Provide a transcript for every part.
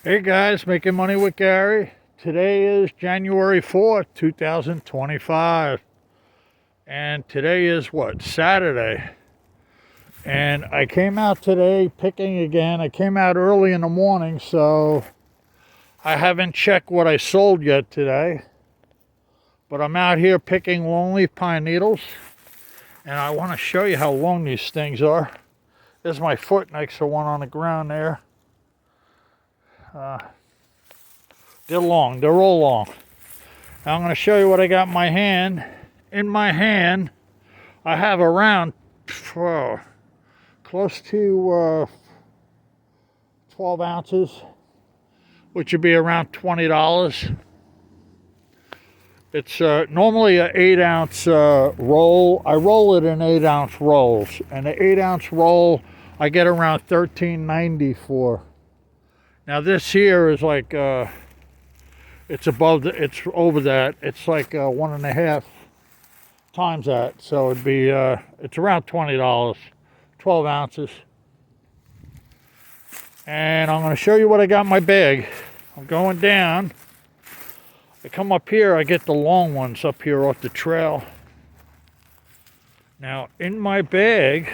Hey guys, Making Money with Gary. Today is January 4th, 2025. And today is what? Saturday. And I came out today picking again. I came out early in the morning, so I haven't checked what I sold yet today. But I'm out here picking longleaf pine needles. And I want to show you how long these things are. There's my foot next to one on the ground there. They're long. They're all long. Now I'm going to show you what I got in my hand. In my hand, I have around close to 12 ounces, which would be around $20. It's normally an 8-ounce roll. I roll it in 8-ounce rolls, and the 8-ounce roll I get around $13.90 for. Now this here is like it's over that. It's like 1.5 times that. So it'd be it's around $20, 12 ounces. And I'm going to show you what I got in my bag. I'm going down. I come up here, I get the long ones up here off the trail. Now in my bag,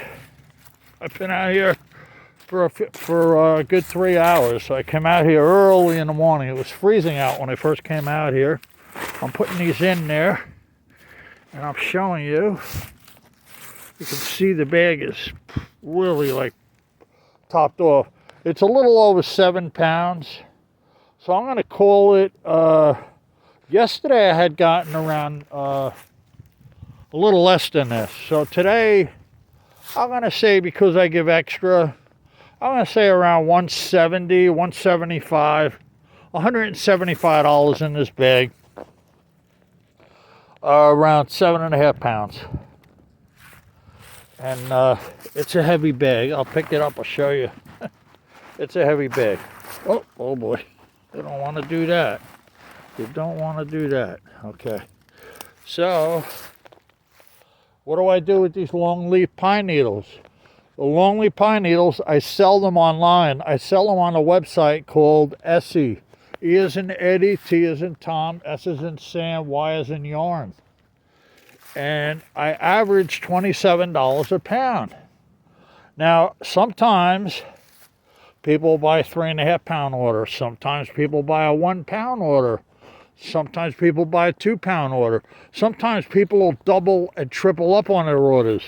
I've been out here for a good 3 hours. So I came out here early in the morning. It was freezing out when I first came out here. I'm putting these in there, and I'm showing you. You can see the bag is really like topped off. It's a little over 7 pounds. So I'm going to call it, yesterday I had gotten around a little less than this. So today, I'm going to say, because I give extra, I'm going to say around 170, 175, $175 in this bag. Around 7.5 pounds. And it's a heavy bag. I'll pick it up, I'll show you. It's a heavy bag. Oh boy. You don't want to do that. You don't want to do that. Okay. So, what do I do with these longleaf pine needles? The longleaf pine needles, I sell them online. I sell them on a website called Essie. E as in Eddie, T as in Tom, S as in Sam, Y as in yarn. And I average $27 a pound. Now, sometimes people buy 3.5 pound orders. Sometimes people buy a 1 pound order. Sometimes people buy a 2 pound order. Sometimes people will double and triple up on their orders.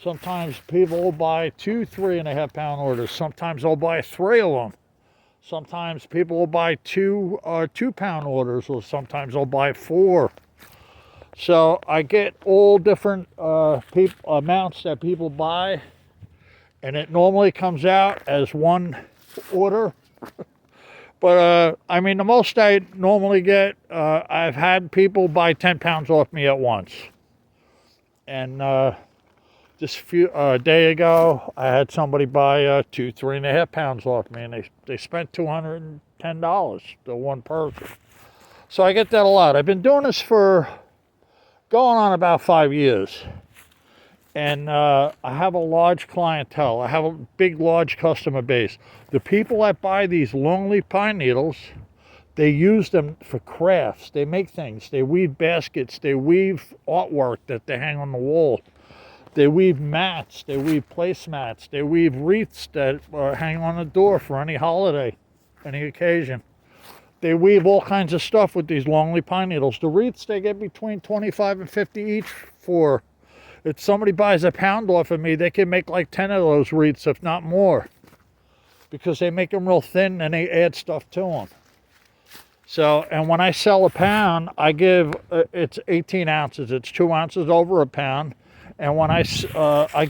Sometimes people will buy 2 3.5 pound orders. Sometimes they'll buy 3 of them. Sometimes people will buy 2 2 pound orders, or sometimes they'll buy 4. So I get all different amounts that people buy, and it normally comes out as one order. But I mean, the most I normally get, I've had people buy 10 pounds off me at once. And just a day ago, I had somebody buy 2 3.5 pounds off me, and they spent $210 to one person. So I get that a lot. I've been doing this for going on about 5 years. And I have a large clientele. I have a big, large customer base. The people that buy these longleaf pine needles, they use them for crafts. They make things. They weave baskets. They weave artwork that they hang on the wall. They weave mats. They weave placemats. They weave wreaths that hang on the door for any holiday, any occasion. They weave all kinds of stuff with these longleaf pine needles. The wreaths, they get between 25 and 50 each for. If somebody buys a pound off of me, they can make like 10 of those wreaths, if not more, because they make them real thin and they add stuff to them. So, and when I sell a pound, I give, it's 18 ounces. It's 2 ounces over a pound. And when I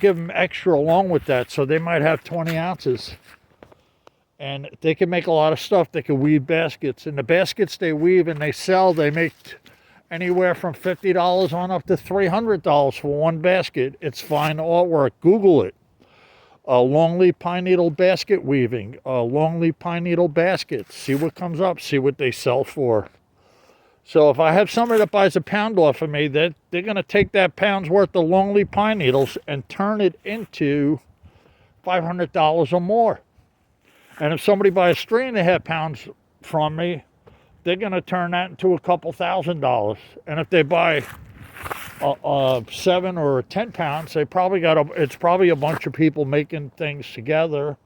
give them extra along with that, so they might have 20 ounces. And they can make a lot of stuff. They can weave baskets. And the baskets they weave and they sell, they make anywhere from $50 on up to $300 for one basket. It's fine artwork. Google it. Longleaf pine needle basket weaving. Longleaf pine needle baskets. See what comes up. See what they sell for. So if I have somebody that buys a pound off of me, they're going to take that pound's worth of longleaf pine needles and turn it into $500 or more. And if somebody buys 3.5 pounds from me, they're going to turn that into a couple $1,000s. And if they buy 7 or 10 pounds, they probably it's probably a bunch of people making things together,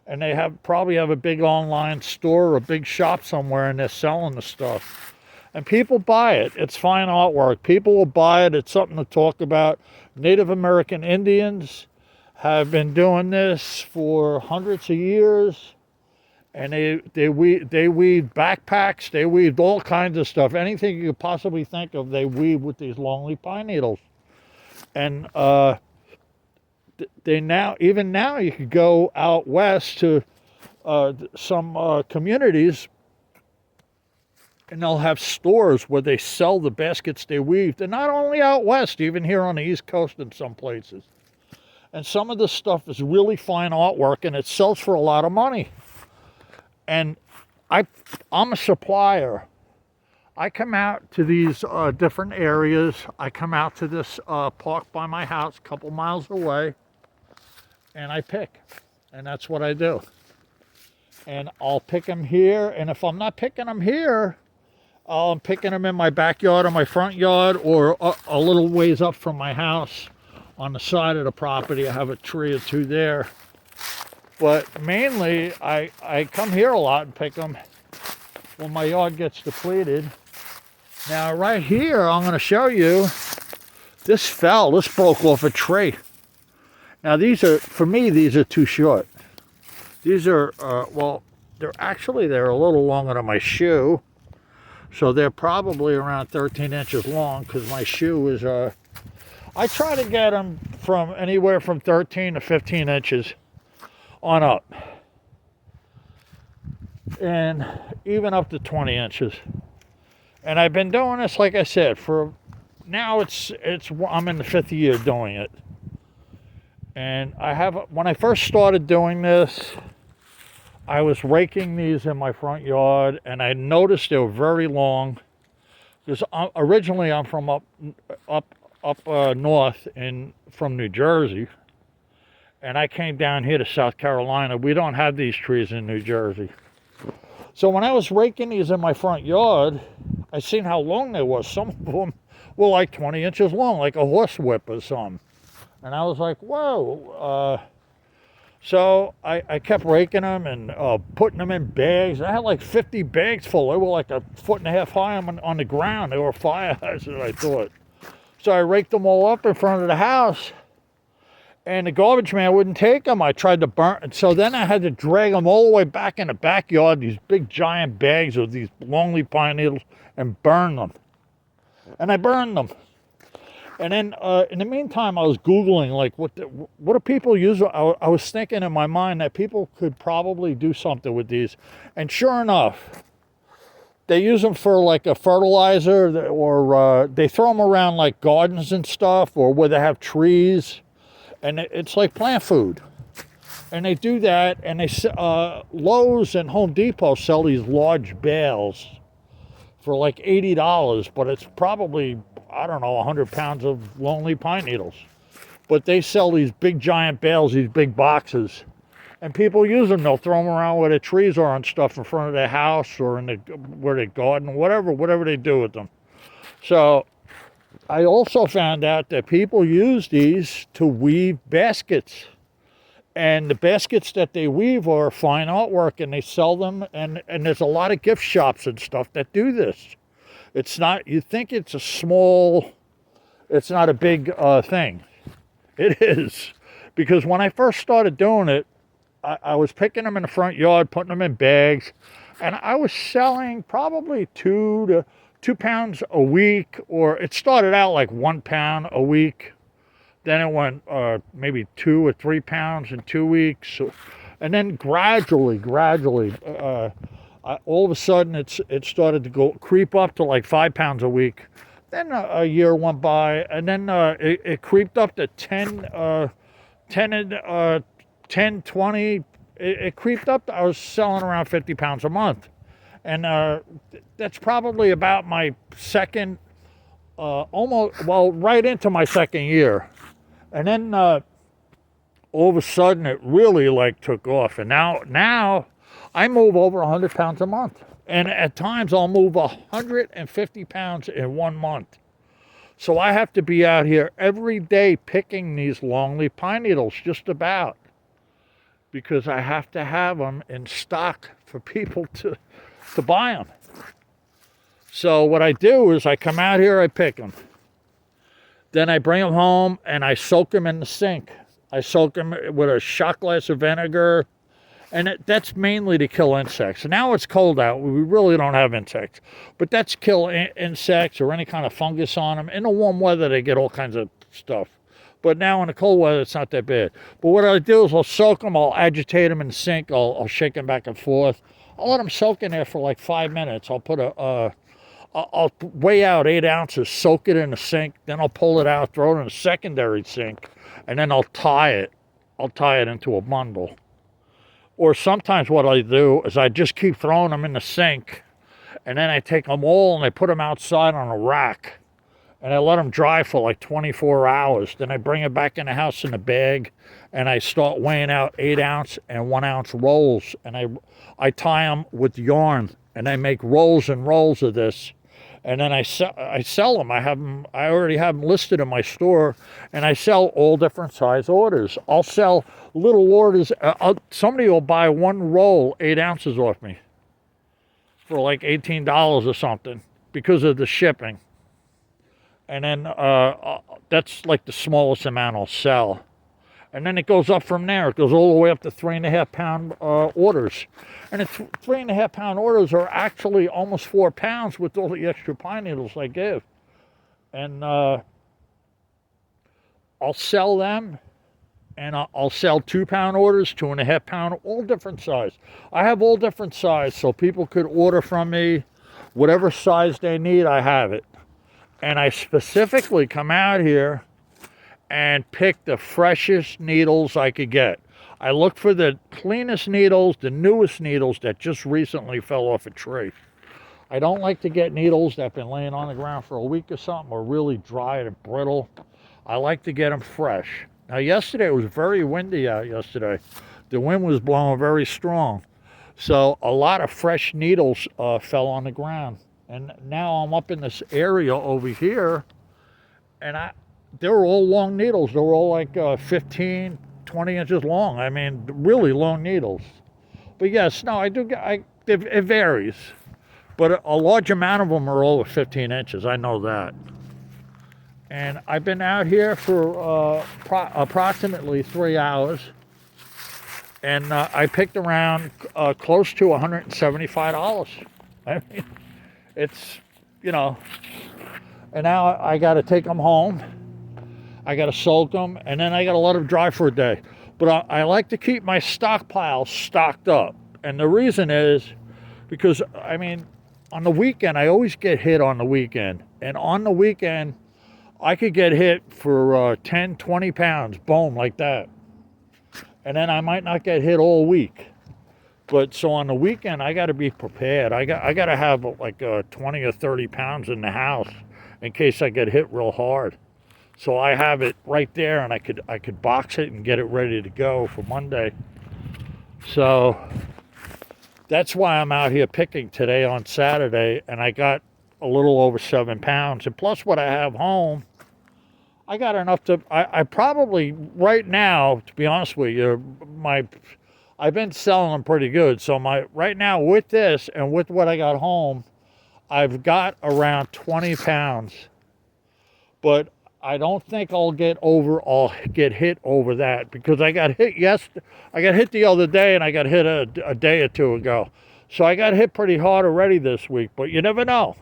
and they probably have a big online store or a big shop somewhere, and they're selling the stuff. And people buy it. It's fine artwork. People will buy it. It's something to talk about. Native American Indians have been doing this for hundreds of years. And they weave backpacks, they weave all kinds of stuff. Anything you could possibly think of, they weave with these longleaf pine needles. And even now, you could go out west to some communities, and they'll have stores where they sell the baskets they weave. They're not only out west, even here on the East Coast in some places. And some of this stuff is really fine artwork, and it sells for a lot of money. And I'm a supplier. I come out to these different areas. I come out to this park by my house, a couple miles away, and I pick. And that's what I do. And I'll pick them here. And if I'm not picking them here, I'm picking them in my backyard or my front yard, or a little ways up from my house on the side of the property. I have a tree or two there. But mainly, I come here a lot and pick them when my yard gets depleted. Now, right here, I'm going to show you, this broke off a tree. Now, for me, these are too short. These are, well, they're a little longer than my shoe. So they're probably around 13 inches long, because my shoe is, I try to get them from anywhere from 13 to 15 inches. On up, and even up to 20 inches. And I've been doing this, like I said, for now. I'm in the 5th year doing it. And when I first started doing this, I was raking these in my front yard, and I noticed they were very long. Because originally I'm from up north from New Jersey. And I came down here to South Carolina. We don't have these trees in New Jersey. So when I was raking these in my front yard, I seen how long they were. Some of them were like 20 inches long, like a horsewhip or something. And I was like, whoa. So I kept raking them and putting them in bags. I had like 50 bags full. They were like 1.5 foot high on the ground. They were fire hazards, I thought. So I raked them all up in front of the house. And the garbage man wouldn't take them. I tried to burn, and so then I had to drag them all the way back in the backyard, these big giant bags of these longleaf pine needles, and burn them. And I burned them. And then in the meantime, I was Googling, like, what do people use? I was thinking in my mind that people could probably do something with these. And sure enough, they use them for like a fertilizer, or they throw them around like gardens and stuff, or where they have trees. And it's like plant food. And they do that, and Lowe's and Home Depot sell these large bales for like $80, but it's probably, I don't know, 100 pounds of longleaf pine needles. But they sell these big giant bales, these big boxes, and people use them. They'll throw them around where the trees are and stuff in front of their house, or where they garden, whatever they do with them. So I also found out that people use these to weave baskets. And the baskets that they weave are fine artwork, and they sell them. And there's a lot of gift shops and stuff that do this. It's not, you think it's it's not a big thing. It is. Because when I first started doing it, I was picking them in the front yard, putting them in bags, and I was selling probably 2 pounds a week, or it started out like 1 pound a week. Then it went maybe 2 or 3 pounds in 2 weeks. And then gradually, all of a sudden it started to creep up to like 5 pounds a week. Then a year went by, and then it creeped up to 10, 20. It creeped up. I was selling around 50 pounds a month. And that's probably about my second, right into my second year. And then all of a sudden it really like took off. And now I move over 100 pounds a month. And at times I'll move 150 pounds in 1 month. So I have to be out here every day picking these longleaf pine needles, just about, because I have to have them in stock for people to buy them. So what I do is I come out here, I pick them. Then I bring them home and I soak them in the sink. I soak them with a shot glass of vinegar. And that's mainly to kill insects. Now it's cold out. We really don't have insects. But that's kill insects or any kind of fungus on them. In the warm weather, they get all kinds of stuff. But now in the cold weather, it's not that bad. But what I do is I'll soak them. I'll agitate them in the sink. I'll shake them back and forth. I'll let them soak in there for like 5 minutes. I'll put I'll weigh out 8 ounces, soak it in the sink. Then I'll pull it out, throw it in a secondary sink. And then I'll tie it. I'll tie it into a bundle. Or sometimes what I do is I just keep throwing them in the sink, and then I take them all and I put them outside on a rack, and I let them dry for like 24 hours. Then I bring it back in the house in a bag, and I start weighing out 8 ounce and 1 ounce rolls, and I tie them with yarn, and I make rolls and rolls of this. And then I sell them. I already have them listed in my store, and I sell all different size orders. I'll sell little orders. Somebody will buy 1 roll, 8 ounces off me for like $18 or something because of the shipping. And then that's like the smallest amount I'll sell. And then it goes up from there. It goes all the way up to 3.5 pound orders. And the 3.5 pound orders are actually almost 4 pounds with all the extra pine needles I give. And I'll sell them. And I'll sell 2 pound orders, 2.5 pound, all different size. I have all different size, so people could order from me whatever size they need. I have it. And I specifically come out here and pick the freshest needles I could get. I look for the cleanest needles, the newest needles that just recently fell off a tree. I don't like to get needles that have been laying on the ground for a week or something, or really dry and brittle. I like to get them fresh. Now yesterday it was very windy out yesterday. The wind was blowing very strong. So a lot of fresh needles fell on the ground. And now I'm up in this area over here, and they were all long needles. They were all like 15, 20 inches long. I mean, really long needles. But yes, no, it varies. But a large amount of them are over 15 inches. I know that. And I've been out here for approximately 3 hours. And I picked around close to $175. I mean, it's, and now I got to take them home. I got to soak them, and then I got to let them dry for a day. But I like to keep my stockpile stocked up. And the reason is because, I mean, on the weekend, I always get hit on the weekend. And on the weekend, I could get hit for 10, 20 pounds, boom, like that. And then I might not get hit all week. But so on the weekend, I got to be prepared. I got to have like 20 or 30 pounds in the house in case I get hit real hard. So I have it right there, and I could box it and get it ready to go for Monday. So that's why I'm out here picking today on Saturday, and I got a little over 7 pounds. And plus what I have home, I got enough to, I probably, right now, to be honest with you, I've been selling them pretty good. So right now with this and with what I got home, I've got around 20 pounds. But I don't think I'll get hit over that, because I got hit the other day, and I got hit a day or two ago. So I got hit pretty hard already this week, but you never know.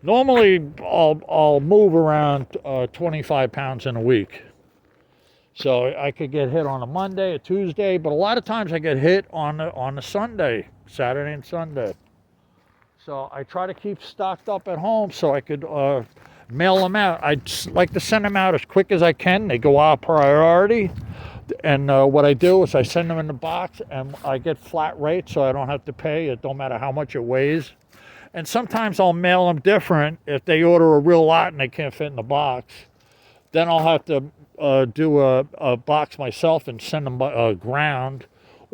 Normally I'll move around 25 pounds in a week. So I could get hit on a Monday, a Tuesday, but a lot of times I get hit on a Sunday, Saturday and Sunday. So I try to keep stocked up at home so I could mail them out. I'd like to send them out as quick as I can. They go out priority. And what I do is I send them in the box, and I get flat rate, so I don't have to pay. It don't matter how much it weighs. And sometimes I'll mail them different. If they order a real lot and they can't fit in the box, then I'll have to do a box myself and send them ground.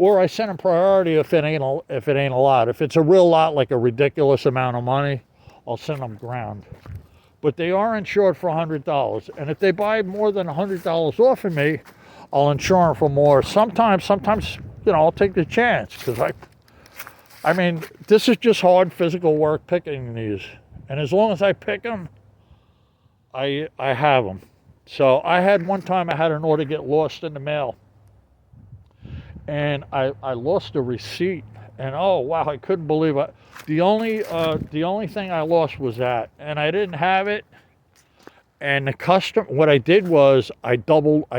Or I send them priority if it ain't a lot. If it's a real lot, like a ridiculous amount of money, I'll send them ground. But they are insured for $100. And if they buy more than $100 off of me, I'll insure them for more. Sometimes, I'll take the chance, because I mean, this is just hard physical work picking these. And as long as I pick them, I have them. So I had one time I had an order get lost in the mail. And I lost a receipt. And oh wow, I couldn't believe it. The only thing I lost was that. And I didn't have it. And the customer, what I did was I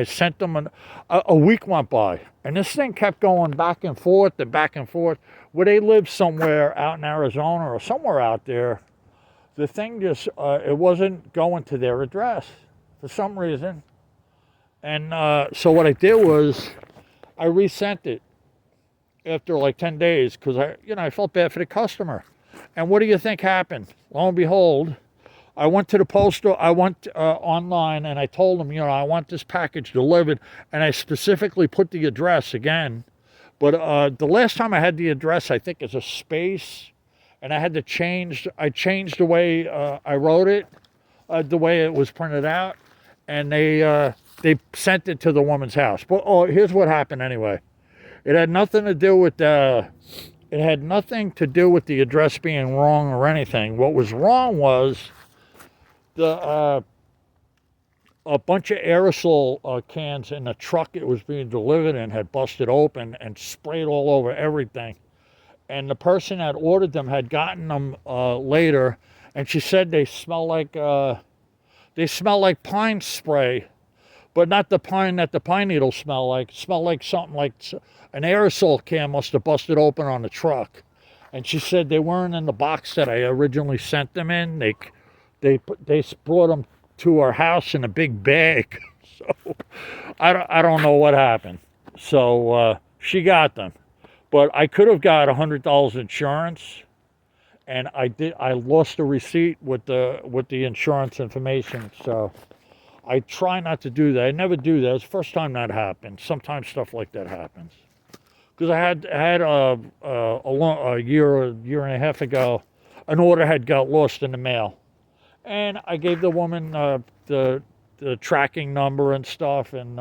sent them a week went by. And this thing kept going back and forth and back and forth. Where they live somewhere out in Arizona or somewhere out there, the thing just, it wasn't going to their address for some reason. And so what I did was I resent it after like 10 days because I felt bad for the customer. And what do you think happened? Lo and behold, I went to the postal, I went online and I told them, I want this package delivered. And I specifically put the address again. But the last time I had the address, I think it's a space. And I had to I changed the way I wrote it, the way it was printed out. And they sent it to the woman's house. But here's what happened anyway. It had nothing to do with the address being wrong or anything. What was wrong was a bunch of aerosol cans in the truck it was being delivered in had busted open and sprayed all over everything. And the person that ordered them had gotten them later, and she said they smell like pine spray, but not the pine that the pine needles smell like. It smelled like something like an aerosol can must have busted open on the truck. And she said they weren't in the box that I originally sent them in. They brought them to our house in a big bag. So I don't know what happened. So she got them. But I could have got $100 insurance, and I lost the receipt with the insurance information. So I try not to do that. I never do that. It's the first time that happened. Sometimes stuff like that happens. Because I had a year and a half ago, an order had got lost in the mail, and I gave the woman the tracking number and stuff, and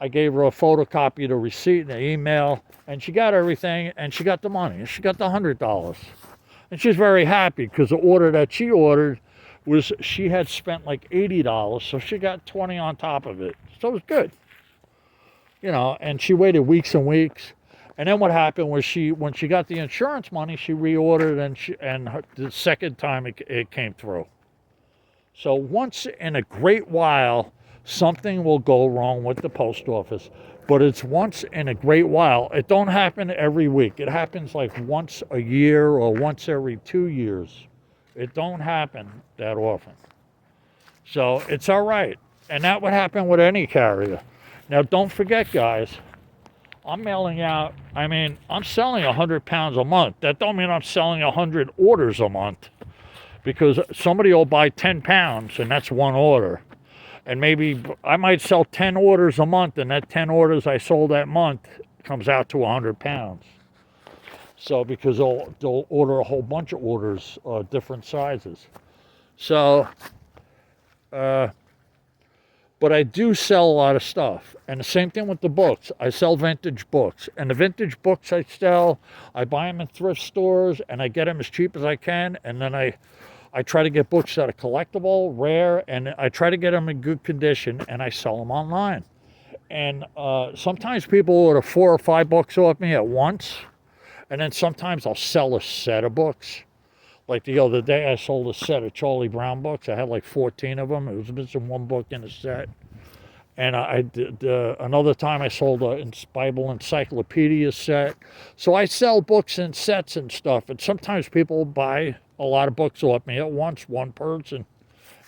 I gave her a photocopy of the receipt and the email, and she got everything, and she got the money. She got the $100. And she's very happy because the order that she ordered she had spent like $80, so she got 20 on top of it. So it was good. And she waited weeks and weeks. And then what happened was when she got the insurance money, she reordered, and the second time it came through. So once in a great while, something will go wrong with the post office, but it's once in a great while. It don't happen every week. It happens like once a year or once every 2 years. It don't happen that often. So it's all right. And that would happen with any carrier. Now, don't forget, guys, I'm mailing out, I'm selling 100 pounds a month. That don't mean I'm selling 100 orders a month, because somebody will buy 10 pounds and that's one order. And maybe I might sell 10 orders a month, and that 10 orders I sold that month comes out to 100 pounds. So because they'll order a whole bunch of orders, different sizes. So, but I do sell a lot of stuff. And the same thing with the books. I sell vintage books. And the vintage books I sell, I buy them in thrift stores, and I get them as cheap as I can. And then I try to get books that are collectible, rare, and I try to get them in good condition, and I sell them online. And sometimes people order 4 or 5 books off me at once, and then sometimes I'll sell a set of books. Like the other day, I sold a set of Charlie Brown books. I had like 14 of them. It was missing one book in a set. And I did another time I sold a Bible encyclopedia set. So I sell books in sets and stuff. And sometimes people buy a lot of books off me at once, one person.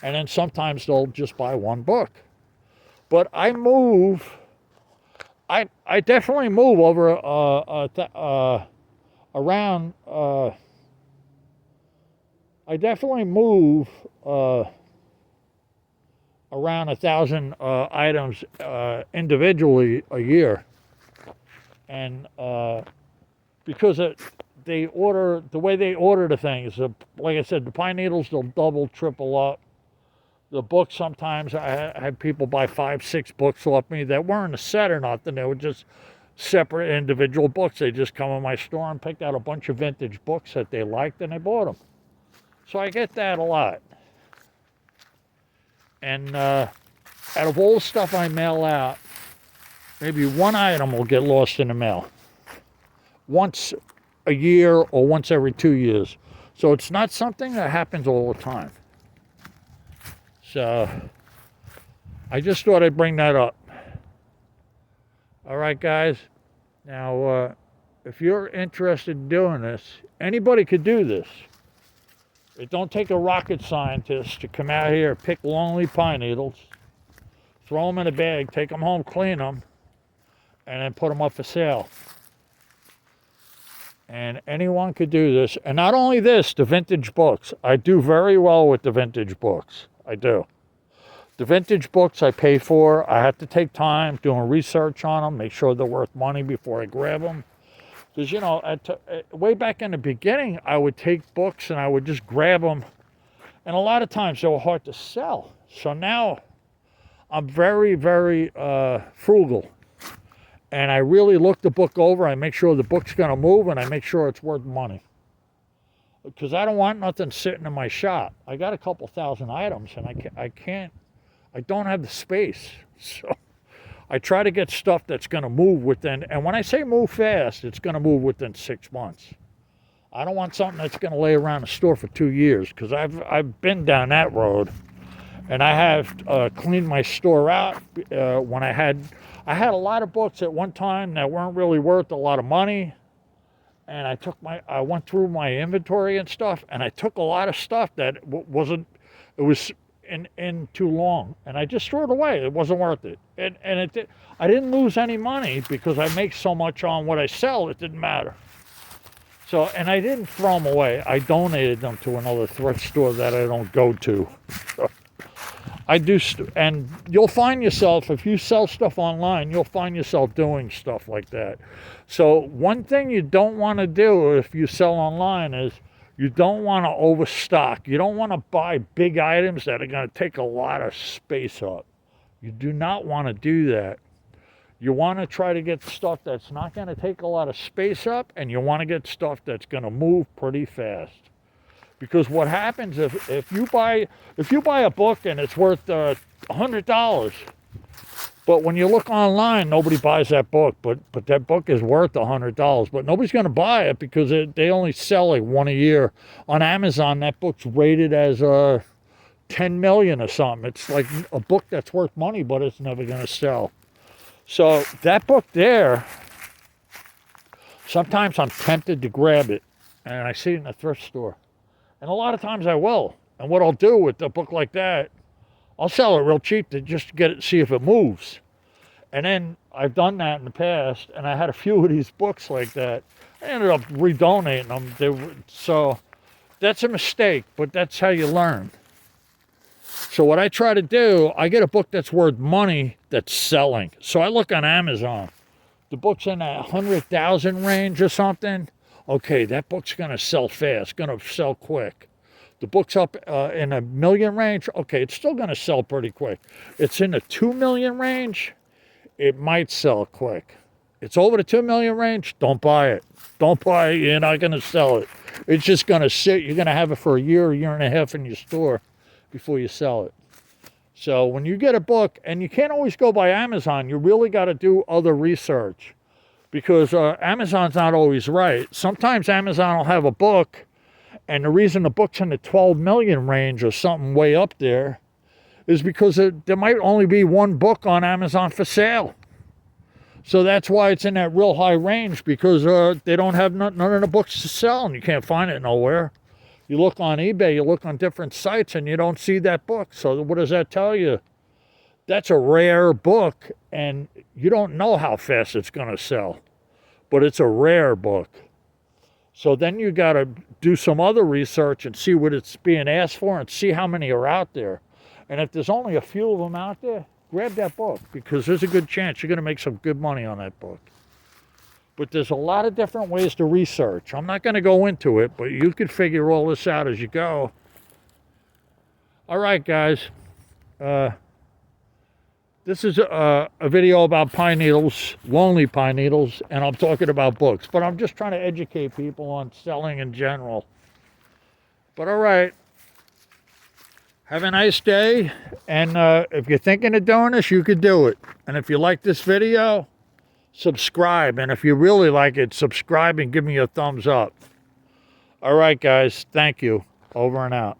And then sometimes they'll just buy one book. But I move. I definitely move over around. I definitely move around 1,000 items individually a year. And because the way they order the things, like I said, the pine needles, they'll double, triple up. The books, sometimes I had people buy 5, 6 books off me that weren't a set or nothing. They were just separate individual books. They just come in my store and picked out a bunch of vintage books that they liked and they bought them. So I get that a lot. And out of all the stuff I mail out, maybe one item will get lost in the mail. Once a year or once every 2 years. So it's not something that happens all the time. So I just thought I'd bring that up. All right, guys. Now, if you're interested in doing this, anybody could do this. It don't take a rocket scientist to come out here, pick longleaf pine needles, throw them in a bag, take them home, clean them, and then put them up for sale. And anyone could do this. And not only this, the vintage books. I do very well with the vintage books. I do. The vintage books I pay for. I have to take time doing research on them, make sure they're worth money before I grab them. Because, you know, way back in the beginning, I would take books and I would just grab them. And a lot of times they were hard to sell. So now I'm very, very frugal. And I really look the book over. I make sure the book's going to move, and I make sure it's worth money. Because I don't want nothing sitting in my shop. I got a couple thousand items, and I don't have the space. So I try to get stuff that's going to move within, and when I say move fast, it's going to move within 6 months. I don't want something that's going to lay around the store for 2 years, because I've been down that road. And I have cleaned my store out when I had a lot of books at one time that weren't really worth a lot of money. And I went through my inventory and stuff, and I took a lot of stuff that it was in too long. And I just threw it away. It wasn't worth it. I didn't lose any money because I make so much on what I sell, it didn't matter. So, and I didn't throw them away. I donated them to another thrift store that I don't go to. I do, and you'll find yourself, if you sell stuff online, you'll find yourself doing stuff like that. So one thing you don't want to do if you sell online is you don't want to overstock. You don't want to buy big items that are going to take a lot of space up. You do not want to do that. You want to try to get stuff that's not going to take a lot of space up, and you want to get stuff that's going to move pretty fast. Because what happens if you buy a book and it's worth $100, but when you look online, nobody buys that book, but that book is worth $100, but nobody's going to buy it because they only sell like one a year. On Amazon, that book's rated as 10 million or something. It's like a book that's worth money, but it's never going to sell. So that book there, sometimes I'm tempted to grab it, and I see it in a thrift store. And a lot of times I will. And what I'll do with a book like that, I'll sell it real cheap to just get it, see if it moves. And then I've done that in the past, and I had a few of these books like that. I ended up redonating them. So that's a mistake, but that's how you learn. So what I try to do, I get a book that's worth money that's selling. So I look on Amazon. The book's in that 100,000 range or something. Okay, that book's going to sell fast, going to sell quick. The book's up in a million range. Okay, it's still going to sell pretty quick. It's in the 2 million range. It might sell quick. It's over the 2 million range. Don't buy it. Don't buy it. You're not going to sell it. It's just going to sit. You're going to have it for a year and a half in your store before you sell it. So when you get a book, and you can't always go by Amazon, you really got to do other research. Because Amazon's not always right. Sometimes Amazon will have a book, and the reason the book's in the 12 million range or something way up there is because there might only be one book on Amazon for sale. So that's why it's in that real high range, because they don't have none of the books to sell, and you can't find it nowhere. You look on eBay, you look on different sites, and you don't see that book. So what does that tell you? That's a rare book, and you don't know how fast it's going to sell, but it's a rare book. So then you got to do some other research and see what it's being asked for and see how many are out there. And if there's only a few of them out there, grab that book, because there's a good chance you're going to make some good money on that book. But there's a lot of different ways to research. I'm not going to go into it, but you could figure all this out as you go. All right, guys. This is a video about pine needles, lonely pine needles, and I'm talking about books. But I'm just trying to educate people on selling in general. But all right. Have a nice day. And if you're thinking of doing this, you could do it. And if you like this video, subscribe. And if you really like it, subscribe and give me a thumbs up. All right, guys. Thank you. Over and out.